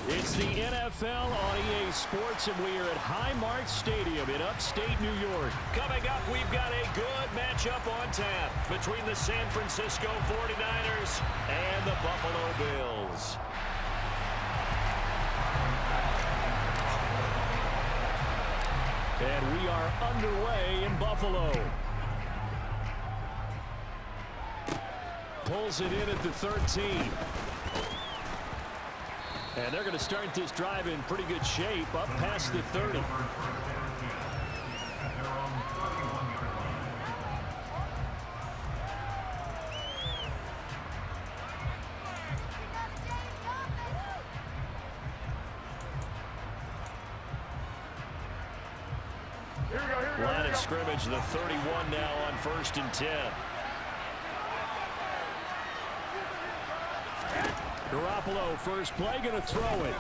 It's the NFL on EA Sports, and we are at Highmark Stadium in upstate New York. Coming up, we've got a good matchup on tap between the San Francisco 49ers and the Buffalo Bills. And we are underway in Buffalo. Pulls it in at the 13. And they're going to start this drive in pretty good shape, up past the 30. Line of scrimmage, the 31 now on 1st and 10. Garoppolo, first play, going to throw it.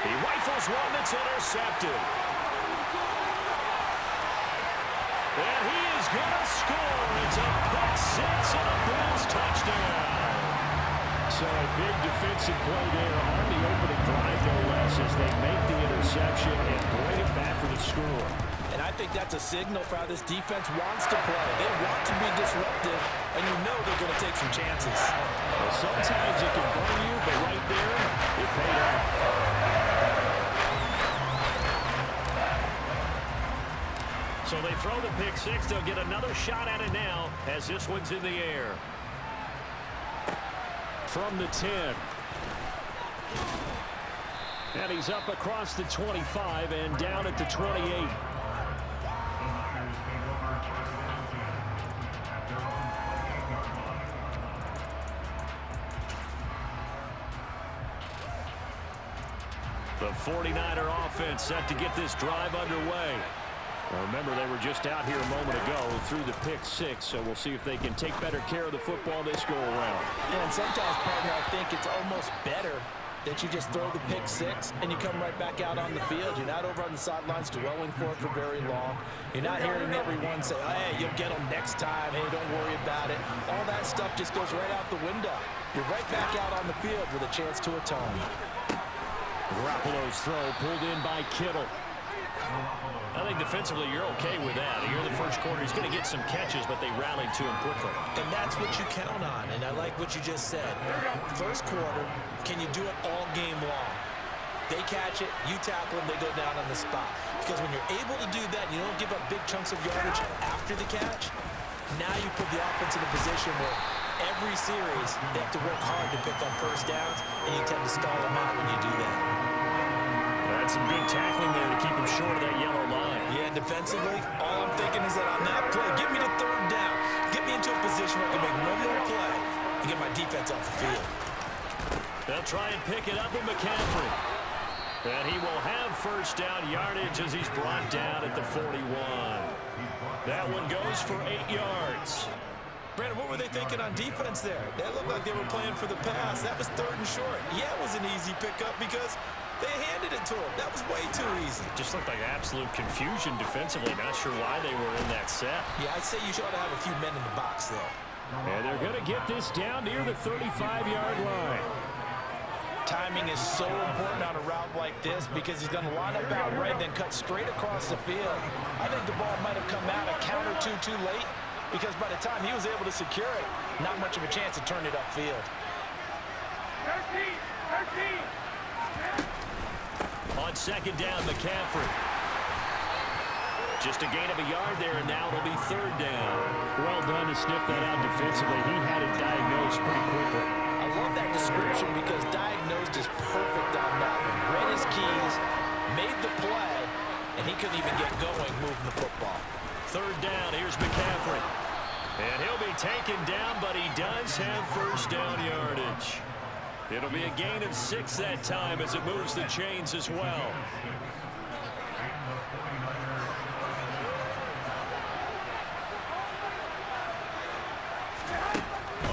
He rifles one that's intercepted. And he is going to score. It's a pick six and a Bills touchdown. So a big defensive play there on the opening drive, no less, as they make the interception and bring it back for the score. And I think that's a signal for how this defense wants to play. They want to be disruptive, and you know they're going to take some chances. Well, sometimes it can burn you, but right there, it paid off. So they throw the pick six. They'll get another shot at it now as this one's in the air. From the 10. And he's up across the 25 and down at the 28. The 49er offense set to get this drive underway. Well, remember, they were just out here a moment ago through the pick six, so we'll see if they can take better care of the football this go-around. Yeah, and sometimes, partner, I think it's almost better that you just throw the pick six and you come right back out on the field. You're not over on the sidelines dwelling for it for very long. You're not hearing everyone say, oh, hey, you'll get them next time. Hey, don't worry about it. All that stuff just goes right out the window. You're right back out on the field with a chance to atone. Garoppolo's throw pulled in by Kittle. I think defensively you're okay with that. Here in the first quarter, he's going to get some catches, but they rallied to him quickly. And that's what you count on, and I like what you just said. First quarter, can you do it all game long? They catch it, you tackle them, they go down on the spot. Because when you're able to do that, you don't give up big chunks of yardage after the catch, now you put the offense in a position where every series they have to work hard to pick up first downs, and you tend to stall them out when you do that. That's some good tackling there to keep him short of that yellow line. Yeah, defensively, all I'm thinking is that on that play, get me to third down. Get me into a position where I can make one more play and get my defense off the field. They'll try and pick it up with McCaffrey. And he will have first down yardage as he's brought down at the 41. That one goes for 8 yards. Brandon, what were they thinking on defense there? That looked like they were playing for the pass. That was third and short. Yeah, it was an easy pickup because they handed it to him. That was way too easy. Just looked like absolute confusion defensively. Not sure why they were in that set. Yeah, I'd say you should have a few men in the box there. And they're going to get this down near the 35-yard line. Timing is so important on a route like this because he's going to line up out right, then cut straight across the field. I think the ball might have come out a count or two too late because by the time he was able to secure it, not much of a chance to turn it upfield. 13. On second down, McCaffrey. Just a gain of a yard there, and now it'll be third down. Well done to sniff that out defensively. He had it diagnosed pretty quickly. I love that description because diagnosed is perfect on that one. Read his keys, made the play, and he couldn't even get going moving the football. Third down, here's McCaffrey. And he'll be taken down, but he does have first down yardage. It'll be a gain of 6 that time as it moves the chains as well.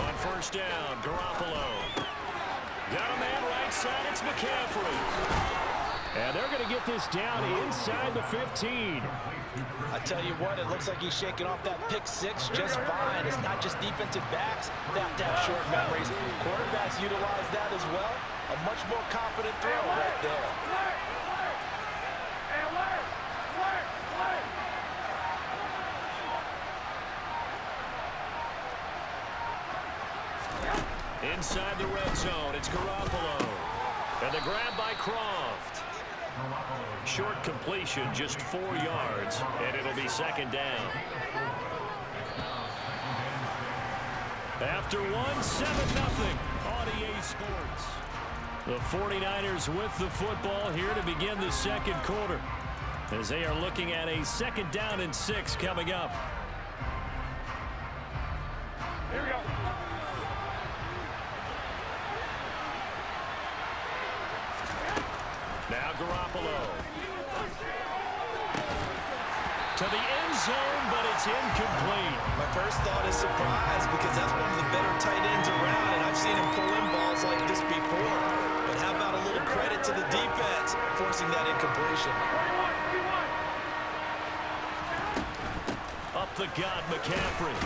On first down, Garoppolo. Got a man right side, it's McCaffrey. And they're going to get this down inside the 15. I tell you what, it looks like he's shaking off that pick six just fine. It's not just defensive backs that have to have short memories. Quarterbacks utilize that as well. A much more confident throw right there. Inside the red zone, it's Garoppolo. And the grab by Croft. Short completion, just 4 yards, and it'll be second down. After 7-0 on EA Sports. The 49ers with the football here to begin the second quarter, as they are looking at a 2nd down and 6 coming up. Here we go. Now Garoppolo. To the end zone, but it's incomplete. My first thought is surprise, because that's one of the better tight ends around, and I've seen him pull in balls like this before. But how about a little credit to the defense forcing that incompletion? Up the gut, McCaffrey.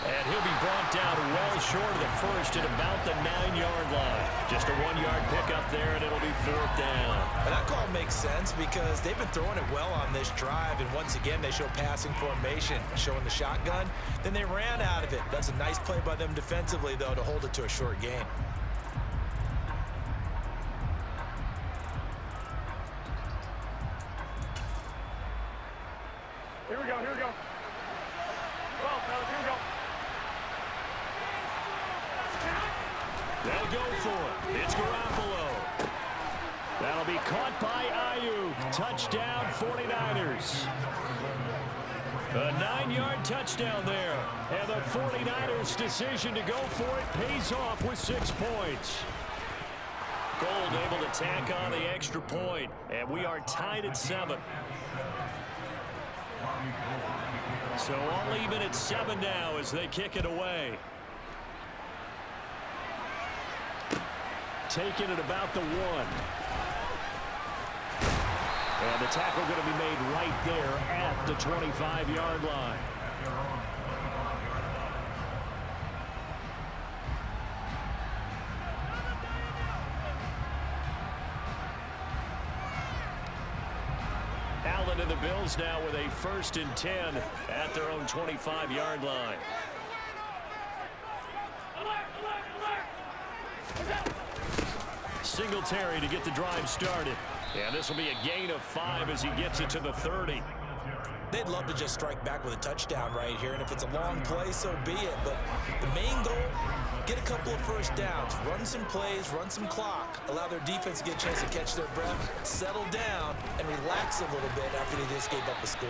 And he'll be brought down well short of the first at about the 9-yard line. Just a 1-yard pickup there, and it'll be 4th down. And that call makes sense because they've been throwing it well on this drive, and once again they show passing formation, showing the shotgun. Then they ran out of it. That's a nice play by them defensively, though, to hold it to a short gain. Here we go, here we go. Well, fellas, here we go. They'll go for it. It's Garoppolo. That'll be caught by Ayuk. Touchdown, 49ers. A 9-yard touchdown there. And the 49ers' decision to go for it pays off with 6 points. Gold able to tack on the extra point. And we are tied at 7. So all even at 7 now as they kick it away. Taking it about the 1. And the tackle going to be made right there at the 25-yard line. Allen and the Bills now with a 1st and 10 at their own 25-yard line. Singletary to get the drive started. And this will be a gain of 5 as he gets it to the 30. They'd love to just strike back with a touchdown right here, and if it's a long play, so be it. But the main goal, get a couple of first downs, run some plays, run some clock, allow their defense to get a chance to catch their breath, settle down, and relax a little bit after they just gave up a score.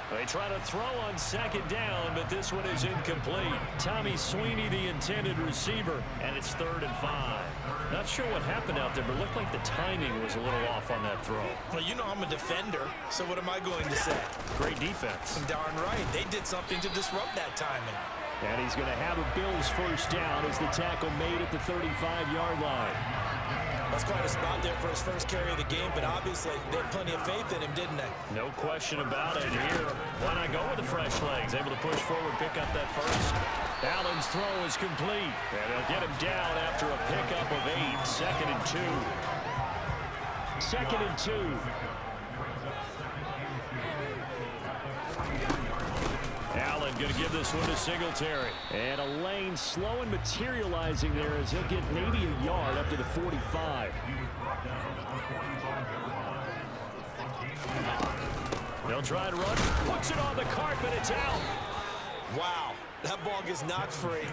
They try to throw on 2nd down, but this one is incomplete. Tommy Sweeney, the intended receiver, and it's 3rd and 5. Not sure what happened out there, but it looked like the timing was a little off on that throw. Well, you know I'm a defender, so what am I going to say? Great defense. Darn right. They did something to disrupt that timing. And he's going to have a Bills 1st down as the tackle made at the 35-yard line. That's quite a spot there for his first carry of the game, but obviously they had plenty of faith in him, didn't they? No question about it here. Why not go with the fresh legs? Able to push forward, pick up that first. Allen's throw is complete. And they'll get him down after a pickup of 8. 2nd and 2. 2nd and 2. Allen going to give this one to Singletary. And a lane slow and materializing there as he'll get maybe a yard up to the 45. They'll try to run. Puts it on the carpet. It's out. Wow. That ball gets knocked free,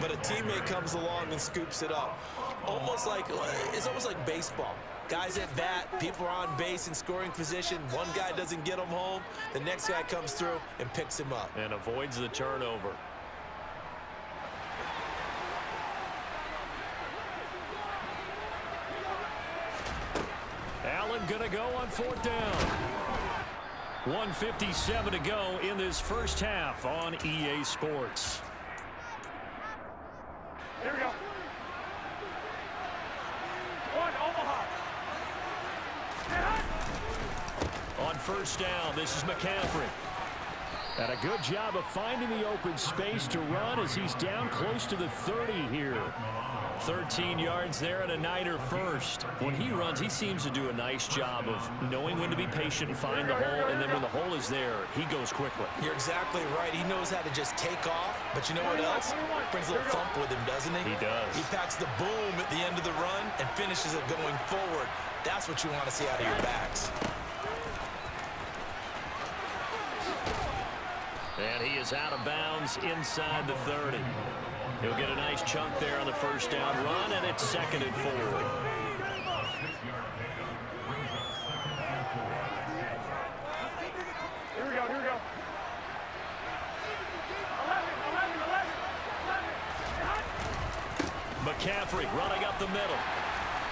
but a teammate comes along and scoops it up. It's almost like baseball. Guys at bat, people are on base in scoring position. One guy doesn't get him home. The next guy comes through and picks him up. And avoids the turnover. Allen going to go on 4th down. 1:57 to go in this first half on EA Sports. Here we go. One, Omaha. first down. This is McCaffrey. And a good job of finding the open space to run as he's down close to the 30 here. 13 yards there and a Niner first. When he runs, he seems to do a nice job of knowing when to be patient and find the hole, and then when the hole is there, he goes quickly. You're exactly right. He knows how to just take off, but you know what else? Brings a little thump with him, doesn't he? He does. He packs the boom at the end of the run and finishes it going forward. That's what you want to see out of your backs. And he is out of bounds inside the 30. He'll get a nice chunk there on the first down run, and it's 2nd and 4. Here we go, here we go. 11. McCaffrey running up the middle.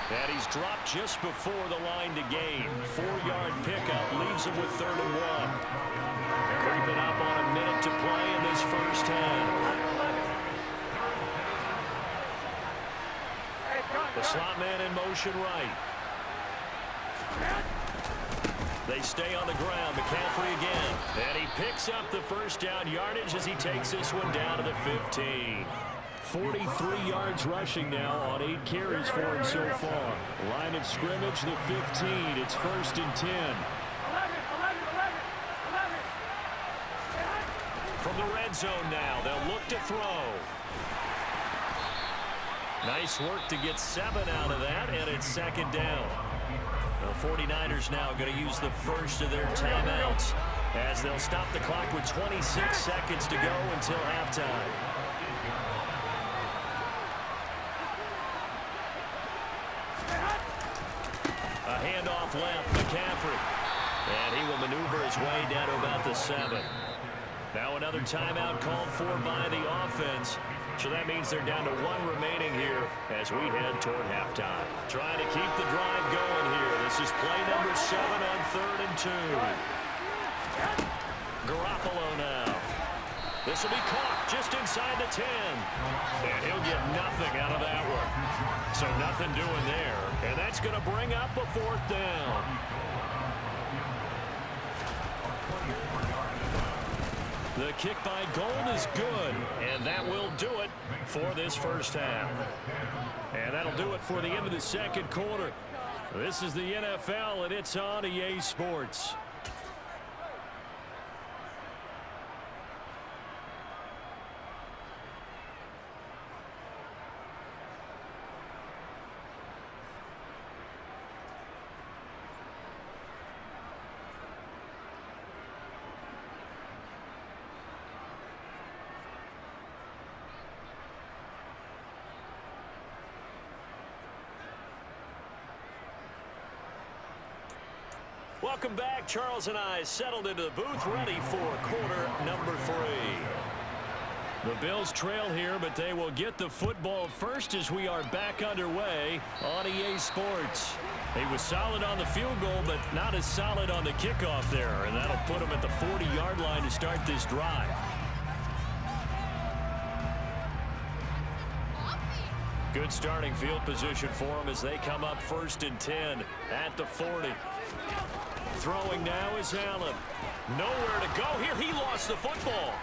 And he's dropped just before the line to gain. 4-yard pickup leaves him with 3rd and 1. Creeping up on a minute to play in this first half. The slot man in motion right. They stay on the ground. McCaffrey again. And he picks up the first down yardage as he takes this one down to the 15. 43 yards rushing now on 8 carries for him so far. Line of scrimmage, the 15. It's 1st and 10. From the red zone now, they'll look to throw. Nice work to get 7 out of that, and it's 2nd down. The 49ers now going to use the first of their timeouts as they'll stop the clock with 26 seconds to go until halftime. A handoff left, McCaffrey. And he will maneuver his way down to about the 7. Now another timeout called for by the offense. So that means they're down to 1 remaining here as we head toward halftime. Trying to keep the drive going here. This is play number 7 on 3rd and 2. Garoppolo now. This will be caught just inside the 10. And he'll get nothing out of that one. So nothing doing there. And that's going to bring up a 4th down. The kick by Gold is good, and that will do it for this first half. And that'll do it for the end of the 2nd quarter. This is the NFL, and it's on EA Sports. Welcome back. Charles and I settled into the booth ready for quarter number 3. The Bills trail here, but they will get the football first as we are back underway on EA Sports. He was solid on the field goal, but not as solid on the kickoff there, and that'll put him at the 40-yard line to start this drive. Good starting field position for him as they come up 1st and 10 at the 40. Throwing now is Allen. Nowhere to go here. He lost the football.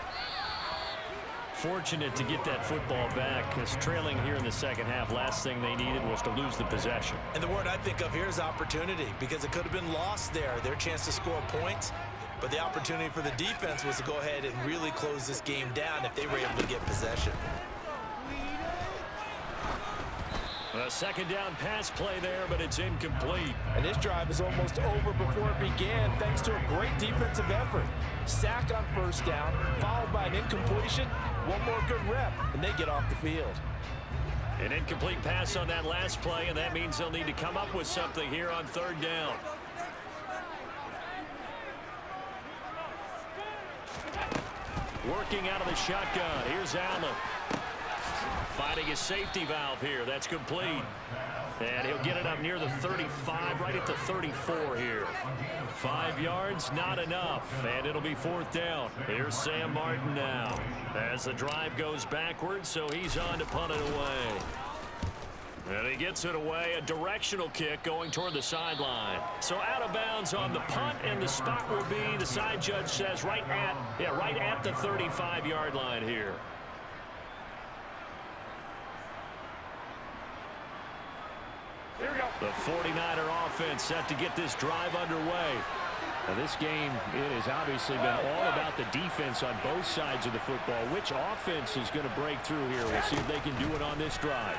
Fortunate to get that football back because trailing here in the 2nd half, last thing they needed was to lose the possession. And the word I think of here is opportunity because it could have been lost there. Their chance to score points. But the opportunity for the defense was to go ahead and really close this game down if they were able to get possession. A 2nd down pass play there, but it's incomplete. And this drive is almost over before it began thanks to a great defensive effort. Sack on 1st down, followed by an incompletion. One more good rep, and they get off the field. An incomplete pass on that last play, and that means they'll need to come up with something here on 3rd down. Working out of the shotgun. Here's Allen. Finding his safety valve here. That's complete. And he'll get it up near the 35, right at the 34 here. 5 yards, not enough. And it'll be 4th down. Here's Sam Martin now. As the drive goes backwards, so he's on to punt it away. And he gets it away, a directional kick going toward the sideline. So out of bounds on the punt, and the spot will be, the side judge says, right at the 35-yard line here. The 49er offense set to get this drive underway. Now this game, it has obviously been all about the defense on both sides of the football. Which offense is going to break through here? We'll see if they can do it on this drive.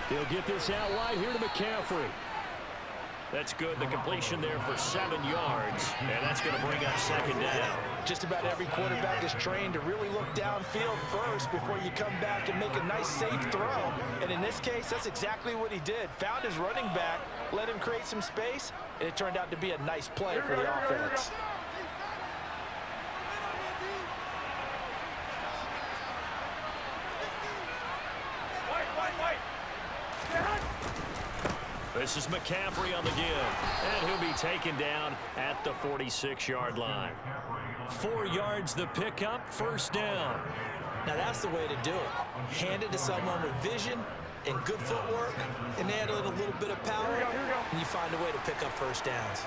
He'll get this out wide here to McCaffrey. That's good. The completion there for 7 yards, and that's going to bring up second down. Just about every quarterback is trained to really look downfield first before you come back and make a nice, safe throw. And in this case, that's exactly what he did. Found his running back, let him create some space, and it turned out to be a nice play for the offense. This is McCaffrey on the give, and he'll be taken down at the 46-yard line. 4 yards the pickup, first down. Now that's the way to do it. Hand it to someone with vision and good footwork, and add a little bit of power, and you find a way to pick up first downs.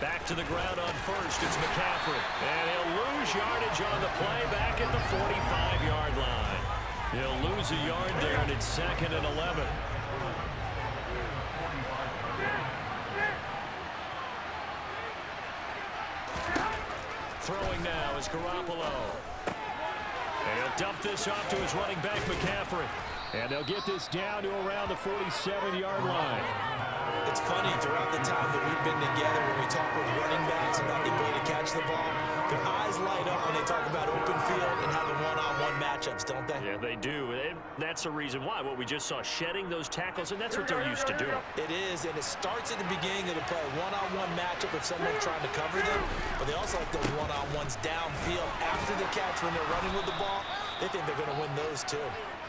Back to the ground on first, it's McCaffrey. And he'll lose yardage on the play back at the 45-yard line. He'll lose a yard there, and it's 2nd and 11. Throwing now is Garoppolo. And he'll dump this off to his running back, McCaffrey. And they'll get this down to around the 47-yard line. It's funny, throughout the time that we've been together, when we talk with running backs about the ability to catch the ball, their eyes light up when they talk about open field and having one-on-one matchups, don't they? Yeah, they do. And that's the reason why. What we just saw, shedding those tackles, and that's what they're used to doing. It is, and it starts at the beginning of the play. One-on-one matchup if someone's trying to cover them, but they also like those one-on-ones downfield after the catch when they're running with the ball. They think they're going to win those, too.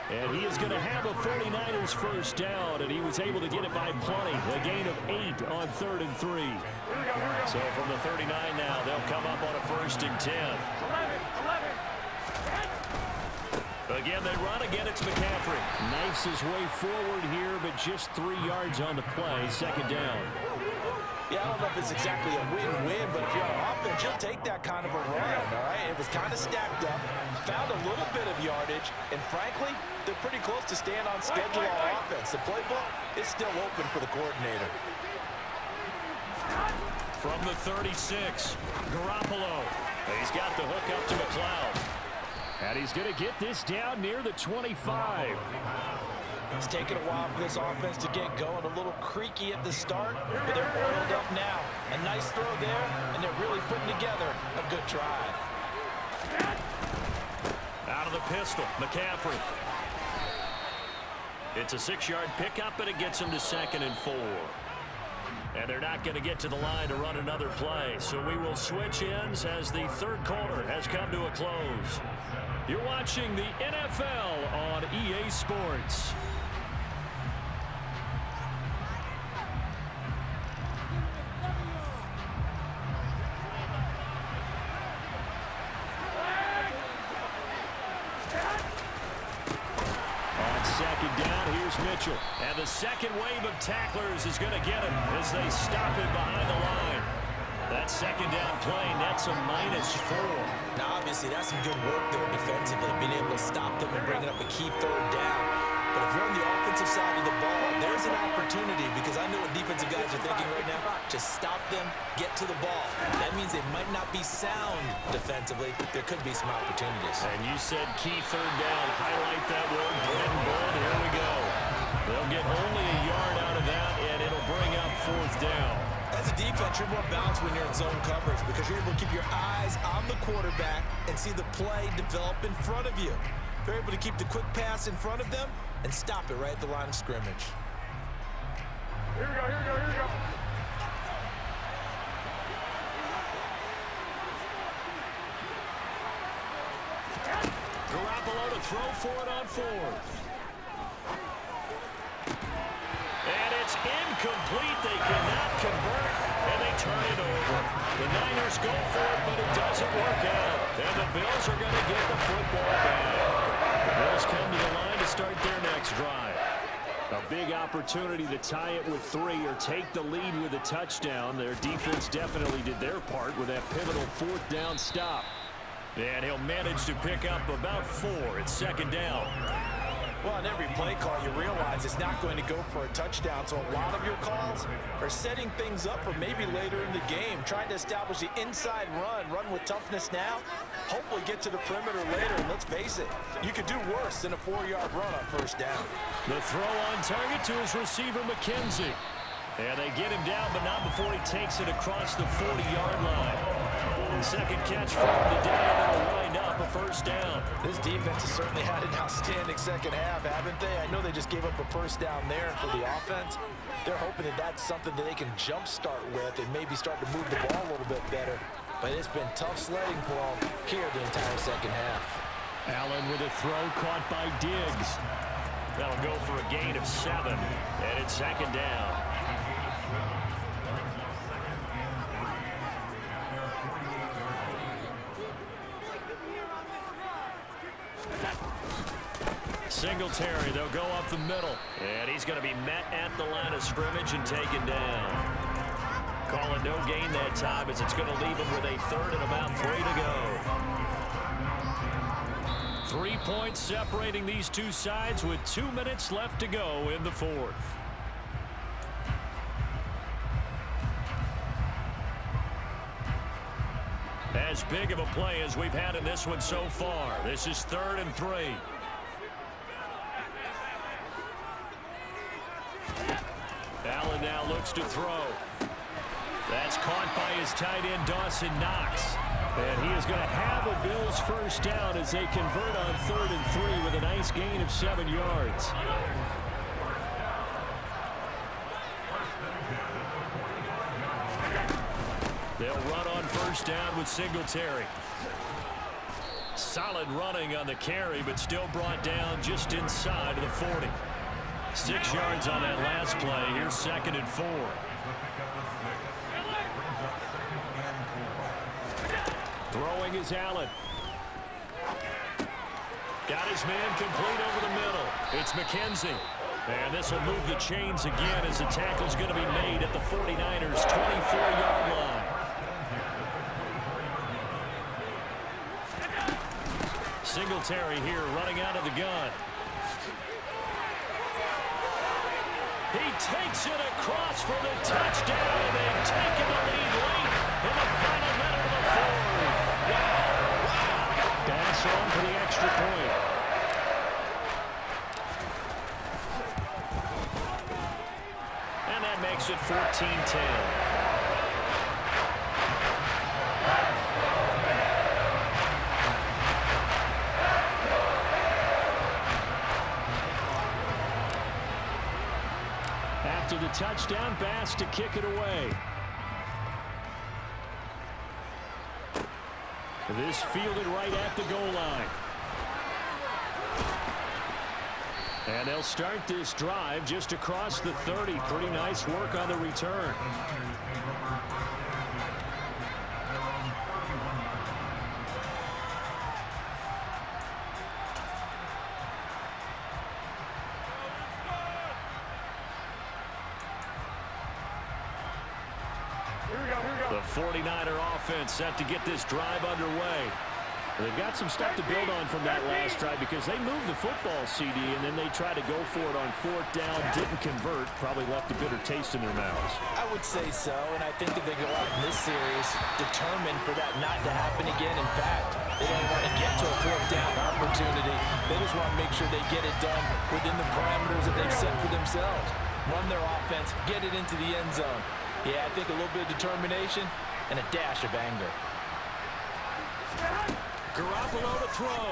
And he is going to have a 49ers first down, and he was able to get it by plenty. A gain of 8 on 3rd and 3. So from the 39 now, they'll come up on a 1st and 10. Again, they run. Again, it's McCaffrey. Knifes his way forward here, but just 3 yards on the play. 2nd down. Yeah, I don't know if it's exactly a win-win, but if you're on offense, you'll take that kind of a run, all right? It was kind of stacked up, found a little bit of yardage, and frankly, they're pretty close to staying on schedule on offense. The playbook is still open for the coordinator. From the 36, Garoppolo. He's got the hook up to McLeod. And he's going to get this down near the 25. It's taken a while for this offense to get going. A little creaky at the start, but they're oiled up now. A nice throw there, and they're really putting together a good drive. Out of the pistol, McCaffrey. It's a 6-yard pickup, and it gets him to 2nd and 4. And they're not going to get to the line to run another play. So we will switch ends as the 3rd quarter has come to a close. You're watching the NFL on EA Sports. Mitchell. And the second wave of tacklers is going to get him as they stop him behind the line. That 2nd down play nets a -4. Now, obviously, that's some good work there defensively, being able to stop them and bringing up a key 3rd down. But if you're on the offensive side of the ball, there's an opportunity, because I know what defensive guys are thinking right now. Just stop them, get to the ball. That means they might not be sound defensively. There could be some opportunities. And you said key 3rd down. Highlight that word, bread and butter. Here we go. They'll get only a yard out of that, and it'll bring up 4th down. As a defense, you're more balanced when you're in zone coverage because you're able to keep your eyes on the quarterback and see the play develop in front of you. They're able to keep the quick pass in front of them and stop it right at the line of scrimmage. Here we go, here we go, here we go. Garoppolo to throw for it on 4th. And it's incomplete. They cannot convert, and they turn it over. The Niners go for it, but it doesn't work out. And the Bills are going to get the football back. The Bills come to the line to start their next drive. A big opportunity to tie it with 3 or take the lead with a touchdown. Their defense definitely did their part with that pivotal 4th down stop. And he'll manage to pick up about 4 at 2nd down. Well, on every play call, you realize it's not going to go for a touchdown. So a lot of your calls are setting things up for maybe later in the game, trying to establish the inside run with toughness now, hopefully get to the perimeter later. And let's face it, you could do worse than a 4-yard run on 1st down. The throw on target to his receiver, McKenzie. And they get him down, but not before he takes it across the 40-yard line. Second catch for him today, and it'll wind up a 1st down. This defense has certainly had an outstanding second half, haven't they? I know they just gave up a 1st down there, and for the offense, they're hoping that that's something that they can jumpstart with and maybe start to move the ball a little bit better. But it's been tough sledding for them here the entire second half. Allen with a throw caught by Diggs. That'll go for a gain of 7, and it's 2nd down. Singletary, they'll go up the middle. And he's going to be met at the line of scrimmage and taken down. Calling no gain that time as it's going to leave him with a 3rd and about 3 to go. 3 points separating these two sides with 2 minutes left to go in the 4th. As big of a play as we've had in this one so far. This is 3rd and 3. Allen now looks to throw. That's caught by his tight end, Dawson Knox. And he is going to have a Bills 1st down as they convert on 3rd and 3 with a nice gain of 7 yards. They'll run on 1st down with Singletary. Solid running on the carry, but still brought down just inside of the 40. 6 yards on that last play. Here's 2nd and 4. Throwing is Allen. Got his man complete over the middle. It's McKenzie. And this will move the chains again as the tackle's going to be made at the 49ers' 24-yard line. Singletary here running out of the gun. He takes it across for the touchdown, and they've taken the lead late in the final minute of the 4th. Wow. Pass on for the extra point. And that makes it 14-10. After the touchdown, Bass to kick it away. This fielded right at the goal line. And they'll start this drive just across the 30. Pretty nice work on the return. The 49er offense set to get this drive underway. They've got some stuff to build on from that last drive because they moved the football, CD, and then they tried to go for it on 4th down, didn't convert, probably left a bitter taste in their mouths. I would say so, and I think that they go out in this series determined for that not to happen again. In fact, they don't want to get to a 4th down opportunity. They just want to make sure they get it done within the parameters that they've set for themselves. Run their offense, get it into the end zone. Yeah, I think a little bit of determination and a dash of anger. Garoppolo to throw.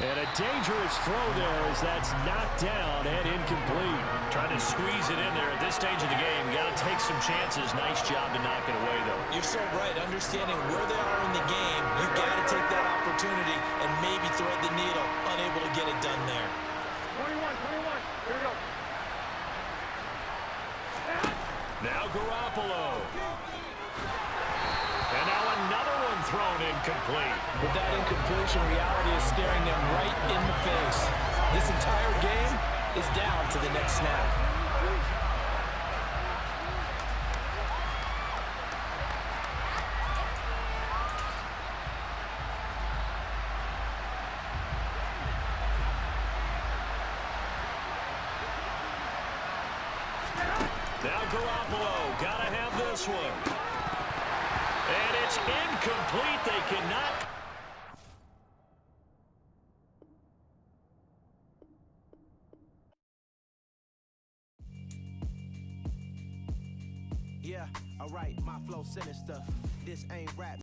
And a dangerous throw there as that's knocked down and incomplete. Trying to squeeze it in there at this stage of the game. Got to take some chances. Nice job to knock it away, though. You're so right. Understanding where they are in the game, you got to take that opportunity and maybe thread the needle. Unable to get it done there. 21, here we go. Garoppolo. And now another one thrown incomplete. With that incompletion, reality is staring them right in the face. This entire game is down to the next snap. Now Garoppolo, gotta have this one. And it's incomplete. They cannot. Yeah, alright, my flow sinister. This ain't rap.